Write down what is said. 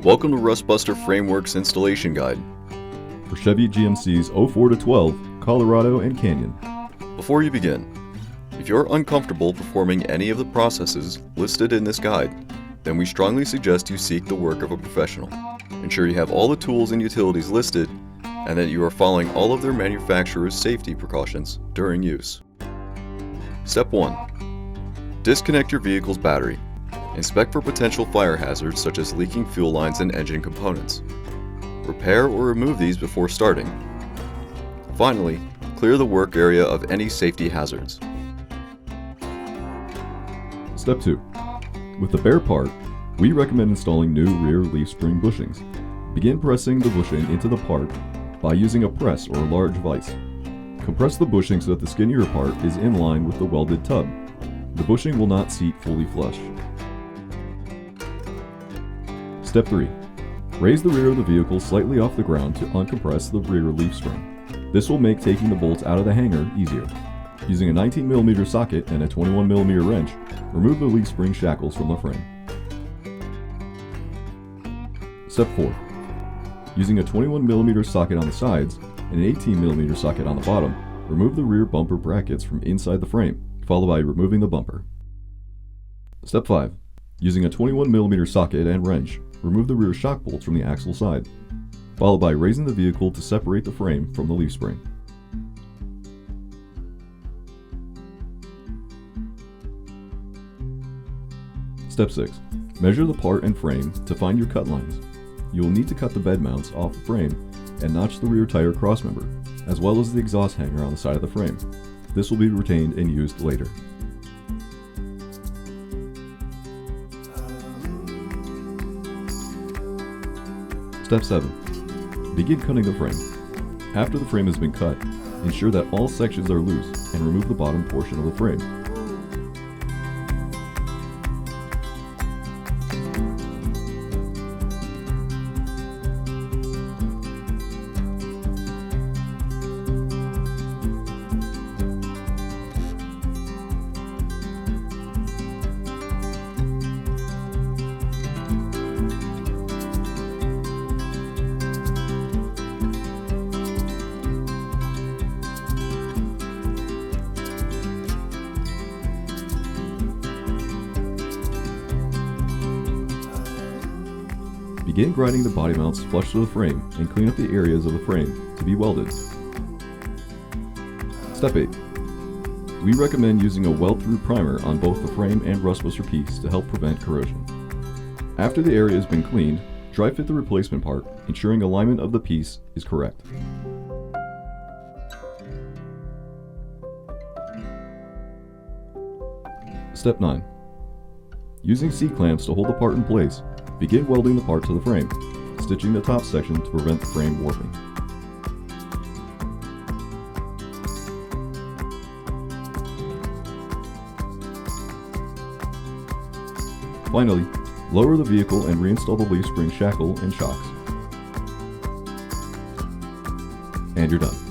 Welcome to Rustbuster Frameworks Installation Guide for Chevy GMCs 04 to 12, Colorado, and Canyon. Before you begin, if you're uncomfortable performing any of the processes listed in this guide, then we strongly suggest you seek the work of a professional. Ensure you have all the tools and utilities listed and that you are following all of their manufacturer's safety precautions during use. Step 1. Disconnect your vehicle's battery. Inspect for potential fire hazards such as leaking fuel lines and engine components. Repair or remove these before starting. Finally, clear the work area of any safety hazards. Step 2. With the bare part, we recommend installing new rear leaf spring bushings. Begin pressing the bushing into the part by using a press or a large vise. Compress the bushing so that the skinnier part is in line with the welded tub. The bushing will not seat fully flush. Step 3. Raise the rear of the vehicle slightly off the ground to uncompress the rear leaf spring. This will make taking the bolts out of the hanger easier. Using a 19mm socket and a 21mm wrench, remove the leaf spring shackles from the frame. Step 4. Using a 21mm socket on the sides and an 18mm socket on the bottom, remove the rear bumper brackets from inside the frame, followed by removing the bumper. Step 5. Using a 21mm socket and wrench, remove the rear shock bolts from the axle side, followed by raising the vehicle to separate the frame from the leaf spring. Step 6. Measure the part and frame to find your cut lines. You will need to cut the bed mounts off the frame and notch the rear tire crossmember, as well as the exhaust hanger on the side of the frame. This will be retained and used later. Step 7. Begin cutting the frame. After the frame has been cut, ensure that all sections are loose and remove the bottom portion of the frame. Begin grinding the body mounts flush to the frame and clean up the areas of the frame to be welded. Step 8. We recommend using a weld-through primer on both the frame and rustbuster piece to help prevent corrosion. After the area has been cleaned, dry fit the replacement part, ensuring alignment of the piece is correct. Step 9. Using C-clamps to hold the part in place, begin welding the part to the frame, stitching the top section to prevent the frame warping. Finally, lower the vehicle and reinstall the leaf spring shackle and shocks. And you're done.